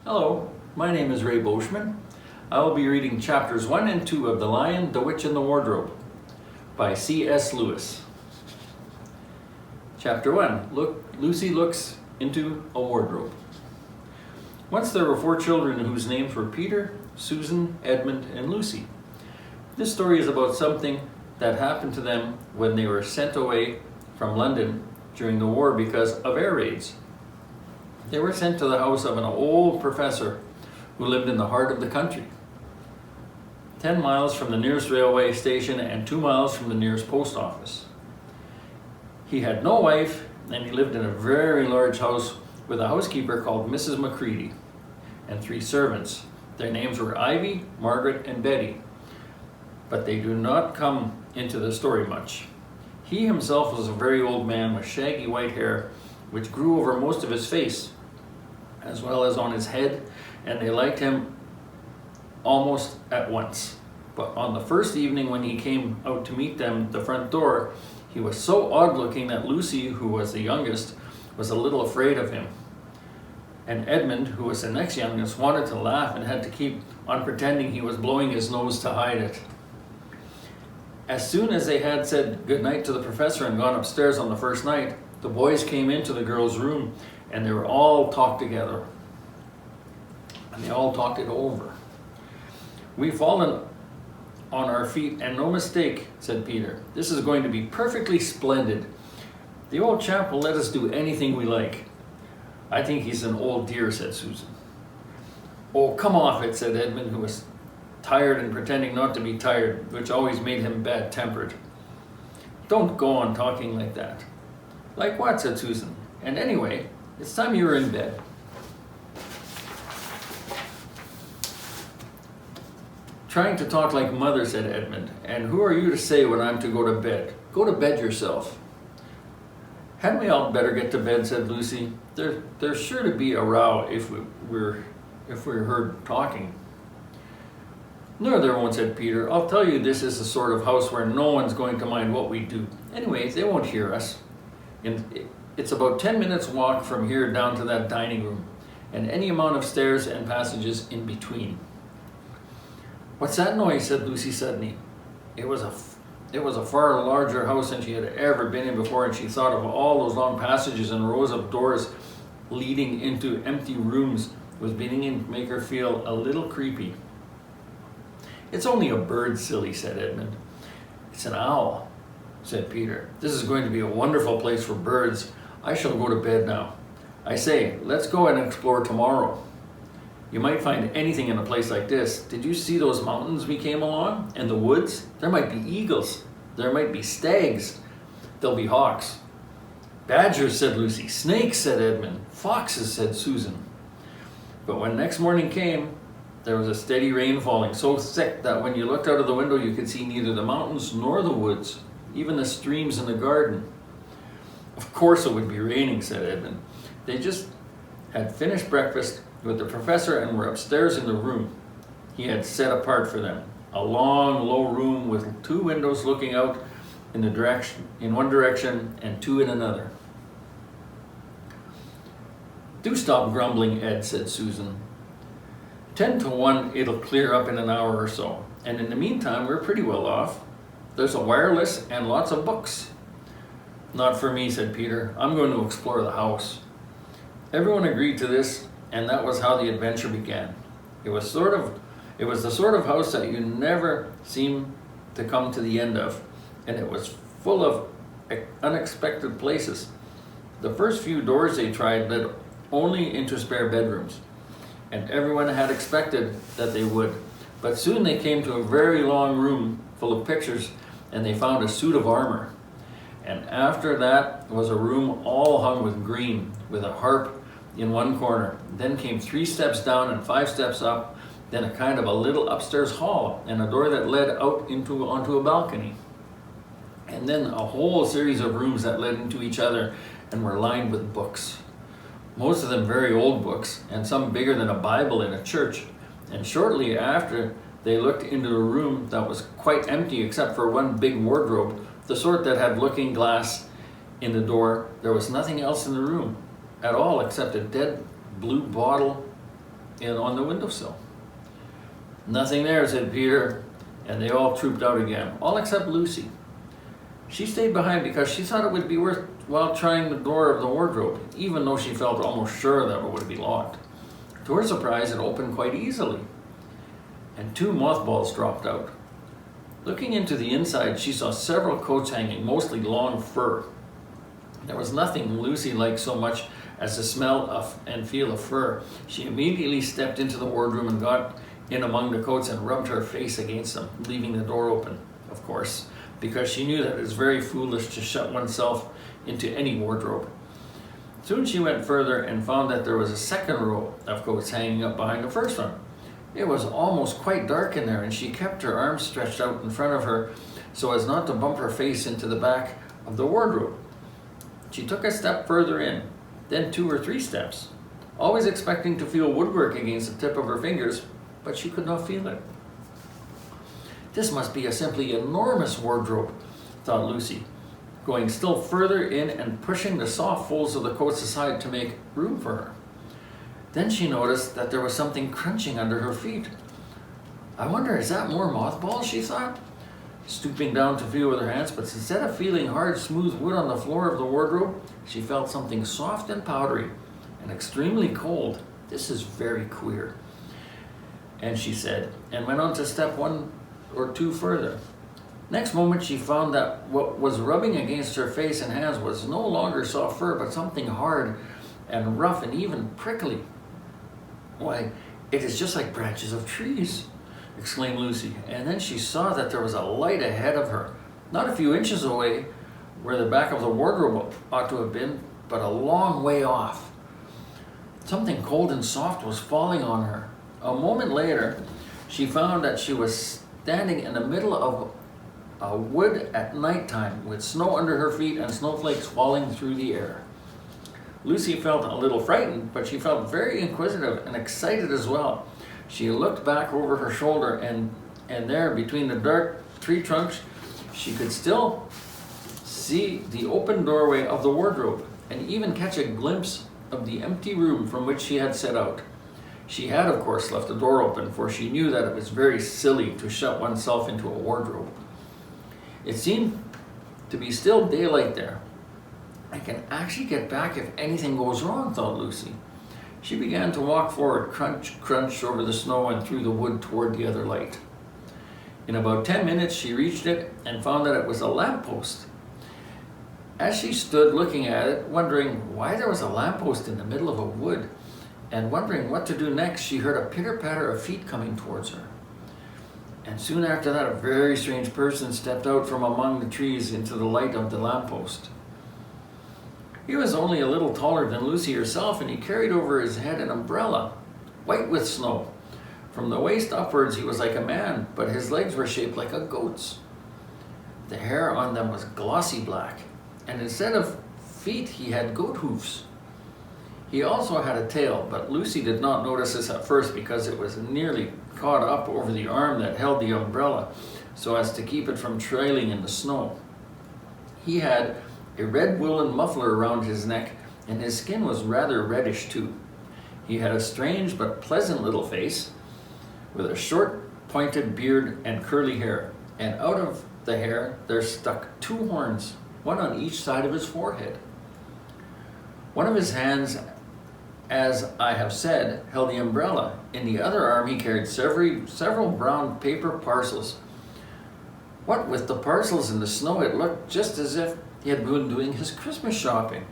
Hello, my name is Ray Beauchemin. I will be reading chapters 1 and 2 of The Lion, the Witch, and the Wardrobe by C.S. Lewis. Chapter 1, Lucy looks into a wardrobe. Once there were 4 children whose names were Peter, Susan, Edmund, and Lucy. This story is about something that happened to them when they were sent away from London during the war because of air raids. They were sent to the house of an old professor who lived in the heart of the country, 10 miles from the nearest railway station and 2 miles from the nearest post office. He had no wife, and he lived in a very large house with a housekeeper called Mrs. Macready and 3 servants. Their names were Ivy, Margaret, and Betty, but they do not come into the story much. He himself was a very old man with shaggy white hair which grew over most of his face, as well as on his head, and they liked him almost at once. But on the first evening when he came out to meet them at the front door, he was so odd-looking that Lucy, who was the youngest, was a little afraid of him. And Edmund, who was the next youngest, wanted to laugh and had to keep on pretending he was blowing his nose to hide it. As soon as they had said goodnight to the professor and gone upstairs on the first night, the boys came into the girls' room and they were all talked together. And they all talked it over. "We've fallen on our feet, and no mistake," said Peter. "This is going to be perfectly splendid. The old chap will let us do anything we like." "I think he's an old dear," said Susan. "Oh, come off it," said Edmund, who was tired and pretending not to be tired, which always made him bad-tempered. "Don't go on talking like that." "Like what?" said Susan. "And anyway, it's time you were in bed." "Trying to talk like mother," said Edmund. "And who are you to say when I'm to go to bed? Go to bed yourself." "Hadn't we all better get to bed?" said Lucy. There's sure to be a row if we're heard talking." "No, there won't," said Peter. "I'll tell you, this is the sort of house where no one's going to mind what we do. Anyway, they won't hear us. And it's about 10 minutes walk from here down to that dining room, and any amount of stairs and passages in between." "What's that noise?" said Lucy suddenly. It was a far larger house than she had ever been in before, and she thought of all those long passages and rows of doors leading into empty rooms was beginning to make her feel a little creepy. "It's only a bird, silly," said Edmund. "It's an owl," said Peter. "This is going to be a wonderful place for birds. I shall go to bed now. I say, let's go and explore tomorrow. You might find anything in a place like this. Did you see those mountains we came along? And the woods? There might be eagles. There might be stags. There'll be hawks." "Badgers," said Lucy. "Snakes," said Edmund. "Foxes," said Susan. But when next morning came, there was a steady rain falling, so thick that when you looked out of the window you could see neither the mountains nor the woods, even the streams in the garden. "Of course it would be raining," said Edmund. They just had finished breakfast with the professor and were upstairs in the room he had set apart for them, a long, low room with 2 windows looking out in one direction and 2 in another. "Do stop grumbling, Ed," said Susan. 10 to 1 it'll clear up in an hour or so, and in the meantime we're pretty well off. There's a wireless and lots of books." "Not for me," said Peter. "I'm going to explore the house." Everyone agreed to this, and that was how the adventure began. It was the sort of house that you never seem to come to the end of, and it was full of unexpected places. The first few doors they tried led only into spare bedrooms, and everyone had expected that they would. But soon they came to a very long room full of pictures, and they found a suit of armor. And after that was a room all hung with green, with a harp in one corner. Then came 3 steps down and 5 steps up, then a kind of a little upstairs hall, and a door that led out onto a balcony. And then a whole series of rooms that led into each other and were lined with books. Most of them very old books, and some bigger than a Bible in a church. And shortly after, they looked into a room that was quite empty except for one big wardrobe, the sort that had looking glass in the door. There was nothing else in the room at all except a dead blue bottle on the windowsill. "Nothing there," said Peter, and they all trooped out again, all except Lucy. She stayed behind because she thought it would be worthwhile trying the door of the wardrobe, even though she felt almost sure that it would be locked. To her surprise, it opened quite easily, and 2 mothballs dropped out. Looking into the inside, she saw several coats hanging, mostly long fur. There was nothing Lucy liked so much as the smell of and feel of fur. She immediately stepped into the wardroom and got in among the coats and rubbed her face against them, leaving the door open, of course, because she knew that it was very foolish to shut oneself into any wardrobe. Soon she went further and found that there was a second row of coats hanging up behind the first one. It was almost quite dark in there, and she kept her arms stretched out in front of her so as not to bump her face into the back of the wardrobe. She took a step further in, then 2 or 3 steps, always expecting to feel woodwork against the tip of her fingers, but she could not feel it. "This must be a simply enormous wardrobe," thought Lucy, going still further in and pushing the soft folds of the coats aside to make room for her. Then she noticed that there was something crunching under her feet. "I wonder, is that more mothballs?" she thought, stooping down to feel with her hands, but instead of feeling hard, smooth wood on the floor of the wardrobe, she felt something soft and powdery and extremely cold. "This is very queer," and she said, and went on to step 1 or 2 further. Next moment, she found that what was rubbing against her face and hands was no longer soft fur, but something hard and rough and even prickly. "Why, it is just like branches of trees," exclaimed Lucy, and then she saw that there was a light ahead of her, not a few inches away where the back of the wardrobe ought to have been, but a long way off. Something cold and soft was falling on her. A moment later, she found that she was standing in the middle of a wood at nighttime with snow under her feet and snowflakes falling through the air. Lucy felt a little frightened, but she felt very inquisitive and excited as well. She looked back over her shoulder, and there, between the dark tree trunks, she could still see the open doorway of the wardrobe and even catch a glimpse of the empty room from which she had set out. She had, of course, left the door open, for she knew that it was very silly to shut oneself into a wardrobe. It seemed to be still daylight there. "I can actually get back if anything goes wrong," thought Lucy. She began to walk forward, crunch, crunch, over the snow and through the wood toward the other light. In about 10 minutes, she reached it and found that it was a lamppost. As she stood looking at it, wondering why there was a lamppost in the middle of a wood, and wondering what to do next, she heard a pitter-patter of feet coming towards her. And soon after that, a very strange person stepped out from among the trees into the light of the lamppost. He was only a little taller than Lucy herself, and he carried over his head an umbrella, white with snow. From the waist upwards, he was like a man, but his legs were shaped like a goat's. The hair on them was glossy black, and instead of feet, he had goat hoofs. He also had a tail, but Lucy did not notice this at first because it was nearly caught up over the arm that held the umbrella so as to keep it from trailing in the snow. He had a red woolen muffler around his neck, and his skin was rather reddish too. He had a strange but pleasant little face with a short pointed beard and curly hair, and out of the hair there stuck 2 horns, one on each side of his forehead. One of his hands, as I have said, held the umbrella. In the other arm he carried several brown paper parcels. What with the parcels and the snow, it looked just as if he had been doing his Christmas shopping.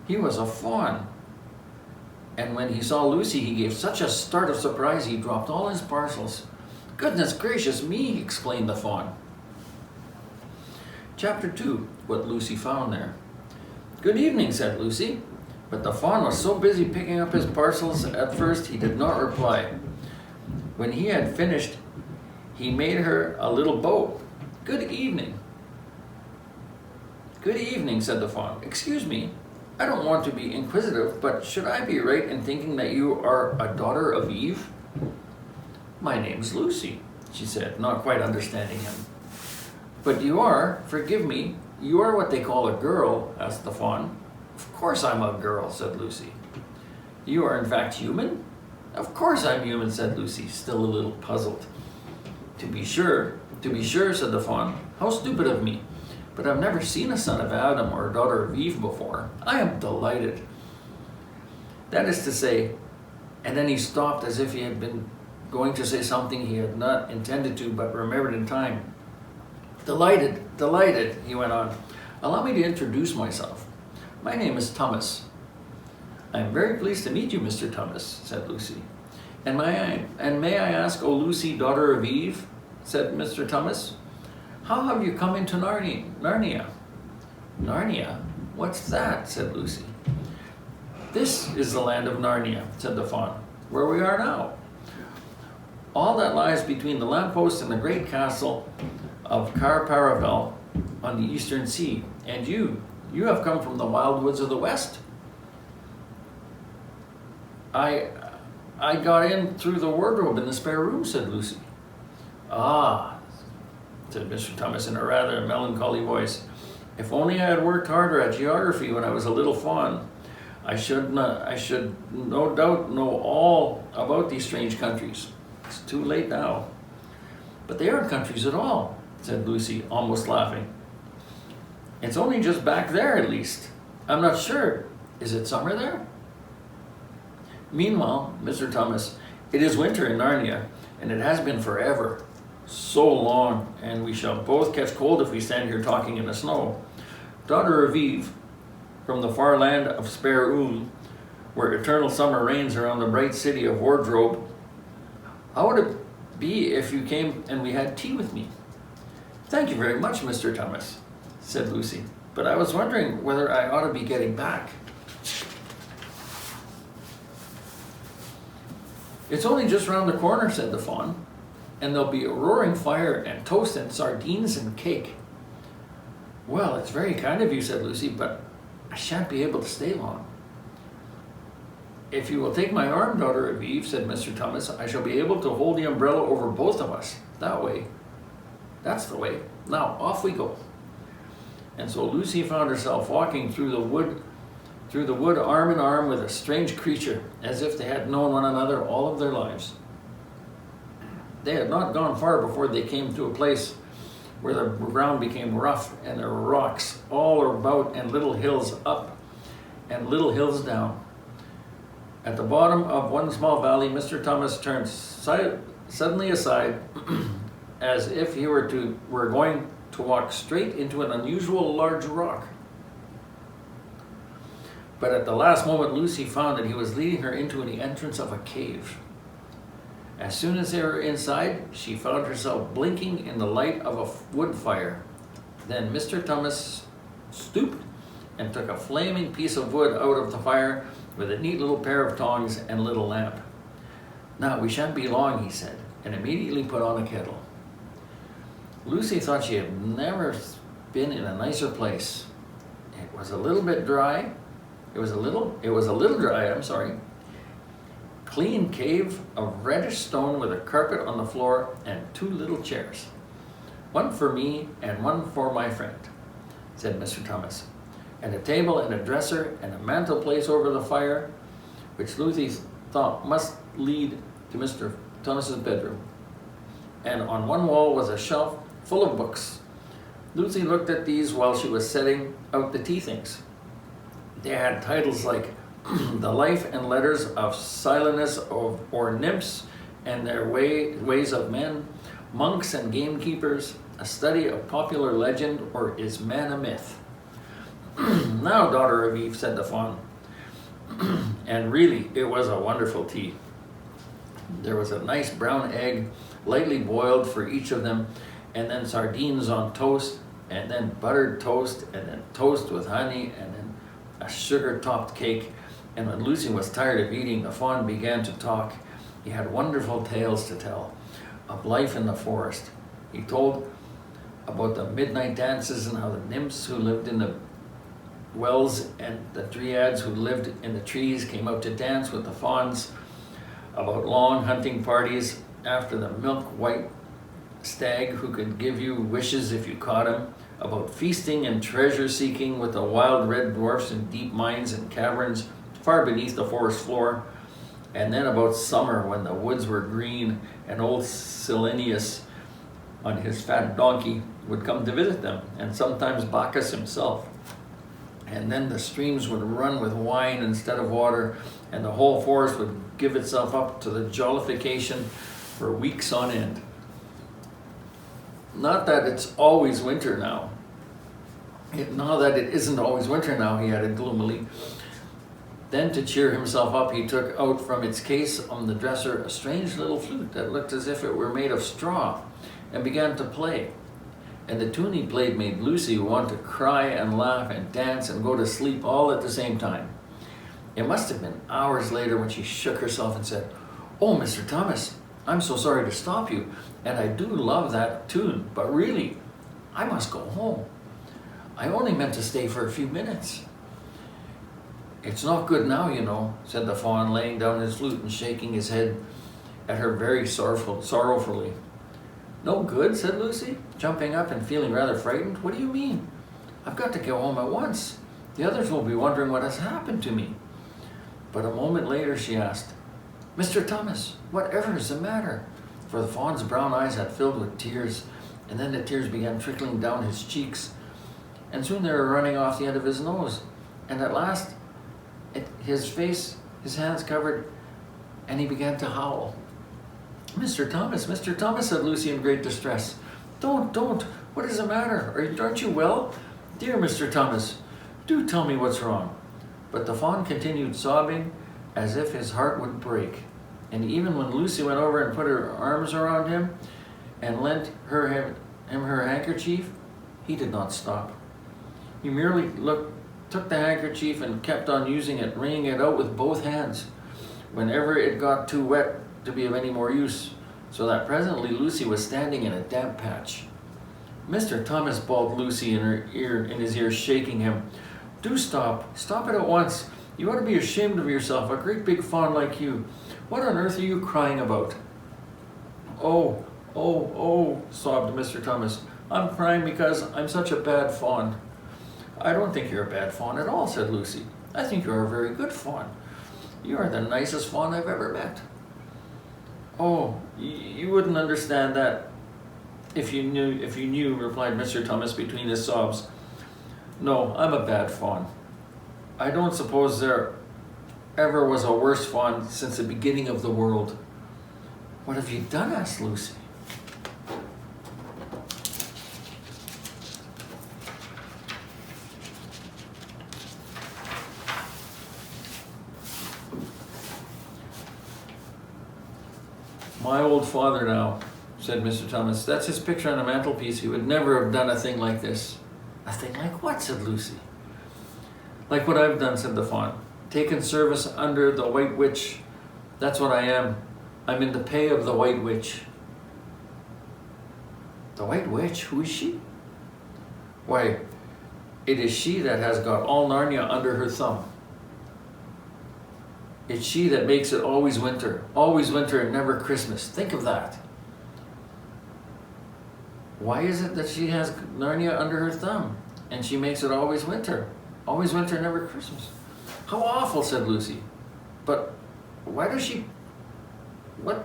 He was a fawn, and when he saw Lucy, he gave such a start of surprise he dropped all his parcels. "Goodness gracious me!" exclaimed the fawn. Chapter 2, What Lucy Found There. "Good evening," said Lucy, but the fawn was so busy picking up his parcels at first he did not reply. When he had finished, he made her a little bow. "Good evening." "Good evening," said the fawn. "Excuse me, I don't want to be inquisitive, but should I be right in thinking that you are a daughter of Eve?" "My name's Lucy," she said, not quite understanding him. "But you are, forgive me, you are what they call a girl?" asked the fawn. "Of course I'm a girl," said Lucy. "You are in fact human?" Of course I'm human, said Lucy, still a little puzzled. To be sure, said the fawn. How stupid of me. But I've never seen a son of Adam or a daughter of Eve before. I am delighted. That is to say, and then he stopped as if he had been going to say something he had not intended to, but remembered in time. Delighted, he went on. Allow me to introduce myself. My name is Thomas. I am very pleased to meet you, Mr. Thomas, said Lucy. And may I ask, O Lucy, daughter of Eve, said Mr. Thomas, how have you come into Narnia? Narnia? What's that? Said Lucy. This is the land of Narnia, said the fawn, where we are now. All that lies between the lamppost and the great castle of Car Paravel on the eastern sea. And you have come from the wild woods of the west? I got in through the wardrobe in the spare room, said Lucy. Ah, said Mr. Thomas in a rather melancholy voice. If only I had worked harder at geography when I was a little fawn, I should no doubt know all about these strange countries. It's too late now. But they aren't countries at all, said Lucy, almost laughing. It's only just back there, at least. I'm not sure. Is it summer there? Meanwhile, Mr. Thomas, it is winter in Narnia, and it has been forever. So long, and we shall both catch cold if we stand here talking in the snow. Daughter of Eve, from the far land of Spare where eternal summer reigns around the bright city of Wardrobe, how would it be if you came and we had tea with me? Thank you very much, Mr. Thomas, said Lucy, but I was wondering whether I ought to be getting back. It's only just round the corner, said the fawn, and there'll be a roaring fire and toast and sardines and cake. Well, it's very kind of you, said Lucy, but I shan't be able to stay long. If you will take my arm, daughter of Eve, said Mr. Thomas, I shall be able to hold the umbrella over both of us. That way. That's the way. Now, off we go. And so Lucy found herself walking through the wood arm in arm with a strange creature, as if they had known one another all of their lives. They had not gone far before they came to a place where the ground became rough and there were rocks all about and little hills up and little hills down. At the bottom of one small valley, Mr. Thomas turned suddenly aside as if he were going to walk straight into an unusual large rock. But at the last moment, Lucy found that he was leading her into the entrance of a cave. As soon as they were inside, she found herself blinking in the light of a wood fire. Then Mr. Thomas stooped and took a flaming piece of wood out of the fire with a neat little pair of tongs and a little lamp. Now, we shan't be long, he said, and immediately put on a kettle. Lucy thought she had never been in a nicer place. It was a little bit dry. It was a little dry, I'm sorry. Clean cave of reddish stone with a carpet on the floor and 2 little chairs. One for me and one for my friend, said Mr. Thomas. And a table and a dresser and a mantelpiece over the fire, which Lucy thought must lead to Mr. Thomas's bedroom. And on one wall was a shelf full of books. Lucy looked at these while she was setting out the tea things. They had titles like The Life and Letters of Silenus or Nymphs and Their Ways of Men, Monks and Gamekeepers, A Study of Popular Legend, or Is Man a Myth? Now, daughter of Eve, said the fawn. And really, it was a wonderful tea. There was a nice brown egg, lightly boiled for each of them, and then sardines on toast, and then buttered toast, and then toast with honey, and then a sugar-topped cake. And when Lucy was tired of eating, the fawn began to talk. He had wonderful tales to tell of life in the forest. He told about the midnight dances and how the nymphs who lived in the wells and the dryads who lived in the trees came out to dance with the fawns, about long hunting parties after the milk-white stag who could give you wishes if you caught him, about feasting and treasure-seeking with the wild red dwarfs in deep mines and caverns far beneath the forest floor, And then about summer, when the woods were green, and old Silenius on his fat donkey would come to visit them, and sometimes Bacchus himself. And then the streams would run with wine instead of water, and the whole forest would give itself up to the jollification for weeks on end. Not that it's always winter now. Now that it isn't always winter now, he added gloomily. Then to cheer himself up, he took out from its case on the dresser a strange little flute that looked as if it were made of straw, and began to play. And the tune he played made Lucy want to cry and laugh and dance and go to sleep all at the same time. It must have been hours later when she shook herself and said, "Oh, Mr. Thomas, I'm so sorry to stop you, and I do love that tune, but really, I must go home. I only meant to stay for a few minutes." "It's not good now, you know," said the fawn, laying down his flute and shaking his head at her very sorrowfully. "No good?" said Lucy, jumping up and feeling rather frightened. "What do you mean? I've got to go home at once. The others will be wondering what has happened to me." But a moment later she asked, "Mr. Thomas, whatever is the matter?" For the fawn's brown eyes had filled with tears, and then the tears began trickling down his cheeks, and soon they were running off the end of his nose, and at last his face, his hands covered, and he began to howl. Mr. Thomas, said Lucy in great distress. Don't, what is the matter? Aren't you well? Dear Mr. Thomas, do tell me what's wrong." But the fawn continued sobbing as if his heart would break. And even when Lucy went over and put her arms around him and lent him her handkerchief, he did not stop. He merely took the handkerchief and kept on using it, wringing it out with both hands whenever it got too wet to be of any more use, so that presently Lucy was standing in a damp patch. "Mr. Thomas," bawled Lucy in his ear, shaking him, "do stop. Stop it at once. You ought to be ashamed of yourself, a great big fawn like you. What on earth are you crying about?" Oh, sobbed Mr. Thomas. "I'm crying because I'm such a bad fawn." "I don't think you're a bad fawn at all," said Lucy. "I think you're a very good fawn. You are the nicest fawn I've ever met." "Oh, you wouldn't understand that if you knew, replied Mr. Thomas between his sobs. "No, I'm a bad fawn. I don't suppose there ever was a worse fawn since the beginning of the world." "What have you done?" asked Lucy. "My old father now," said Mr. Thomas. "That's his picture on the mantelpiece. He would never have done a thing like this." "A thing like what?" said Lucy. "Like what I've done," said the fawn. "Taken service under the White Witch. That's what I am. I'm in the pay of the White Witch." "The White Witch? Who is she?" "Why, it is she that has got all Narnia under her thumb. It's she that makes it always winter and never Christmas. Think of that." "Why is it that she has Narnia under her thumb and she makes it always winter and never Christmas?" "How awful," said Lucy. "But what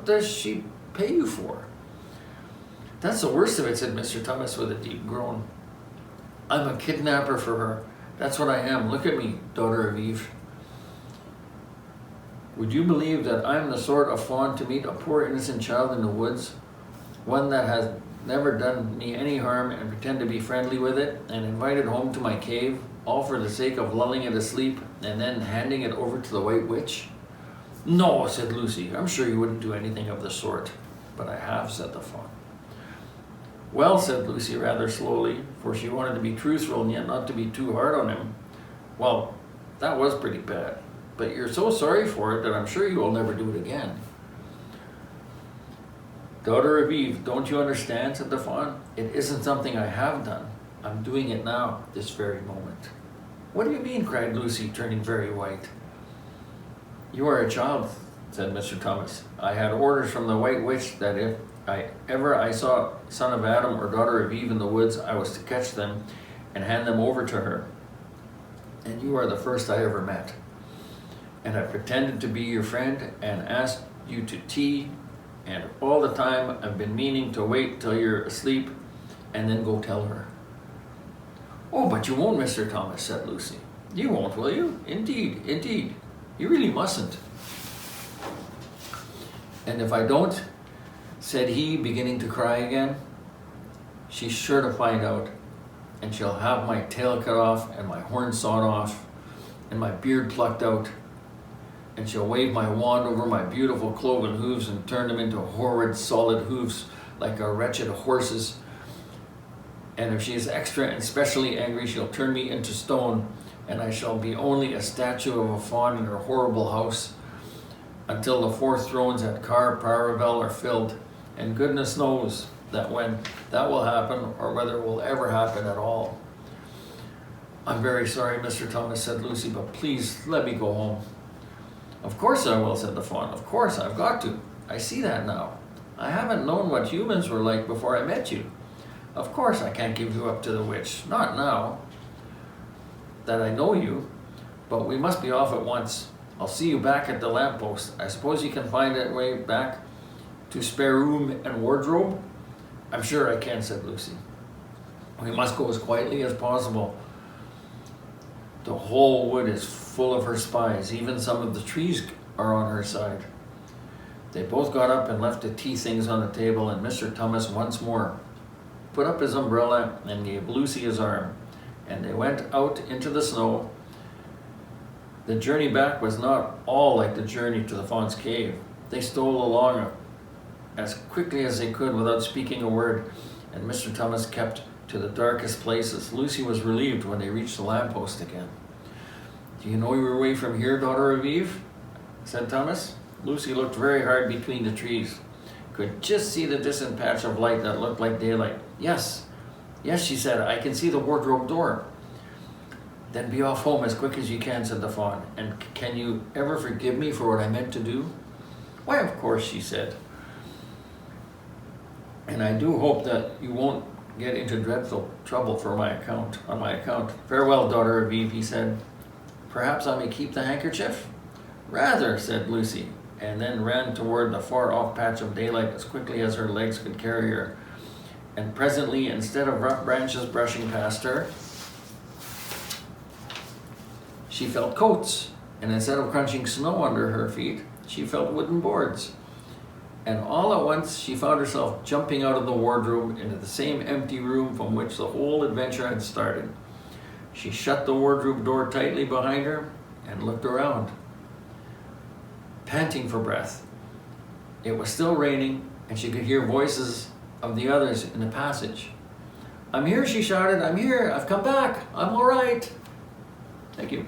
does she pay you for?" "That's the worst of it," said Mr. Thomas with a deep groan. "I'm a kidnapper for her. That's what I am. Look at me, daughter of Eve. Would you believe that I'm the sort of fawn to meet a poor innocent child in the woods, one that has never done me any harm, and pretend to be friendly with it, and invite it home to my cave, all for the sake of lulling it asleep, and then handing it over to the White Witch?" "No," said Lucy. "I'm sure you wouldn't do anything of the sort." "But I have," said the fawn. "Well," said Lucy rather slowly, for she wanted to be truthful and yet not to be too hard on him. "Well, that was pretty bad. But you're so sorry for it that I'm sure you will never do it again." "Daughter of Eve, don't you understand?" said the fawn. "It isn't something I have done. I'm doing it now, this very moment." "What do you mean?" cried Lucy, turning very white. "You are a child," said Mr. Thomas. "I had orders from the White Witch that if I saw son of Adam or daughter of Eve in the woods, I was to catch them and hand them over to her. And you are the first I ever met. and I pretended to be your friend and asked you to tea, and all the time I've been meaning to wait till you're asleep and then go tell her." "Oh, but you won't, Mr. Thomas," said Lucy. "You won't, will you? Indeed, indeed. You really mustn't." "And if I don't," said he, beginning to cry again, "she's sure to find out, and she'll have my tail cut off and my horn sawed off and my beard plucked out, and she'll wave my wand over my beautiful cloven hooves and turn them into horrid solid hoofs like a wretched horse's. And if she is extra and specially angry, she'll turn me into stone, and I shall be only a statue of a faun in her horrible house until the 4 thrones at Car Paravel are filled. And goodness knows that when that will happen, or whether it will ever happen at all." "I'm very sorry, Mr. Thomas," said Lucy, "but please let me go home." "Of course I will," said the faun. "Of course, I've got to. I see that now. I haven't known what humans were like before I met you. Of course I can't give you up to the witch, not now that I know you, but we must be off at once. I'll see you back at the lamppost. I suppose you can find a way back to spare room and wardrobe?" "I'm sure I can," said Lucy. "We must go as quietly as possible. The whole wood is full of her spies. Even some of the trees are on her side." They both got up and left the tea things on the table, and Mr. Thomas once more put up his umbrella and gave Lucy his arm, and they went out into the snow. The journey back was not all like the journey to the faun's cave. They stole along as quickly as they could without speaking a word, and Mr. Thomas kept to the darkest places. Lucy was relieved when they reached the lamppost again. "Do you know your way from here, daughter of Eve?" said Thomas. Lucy looked very hard between the trees, could just see the distant patch of light that looked like daylight. Yes, she said, "I can see the wardrobe door." "Then be off home as quick as you can," said the faun. "And can you ever forgive me for what I meant to do?" "Why, of course," she said. "And I do hope that you won't get into dreadful trouble on my account. Farewell, daughter of Eve," he said. "Perhaps I may keep the handkerchief?" "Rather," said Lucy, and then ran toward the far-off patch of daylight as quickly as her legs could carry her. And presently, instead of rough branches brushing past her, she felt coats, and instead of crunching snow under her feet, she felt wooden boards. And all at once, she found herself jumping out of the wardrobe into the same empty room from which the whole adventure had started. She shut the wardrobe door tightly behind her and looked around, panting for breath. It was still raining, and she could hear voices of the others in the passage. "I'm here," she shouted. "I'm here. I've come back. I'm all right." Thank you.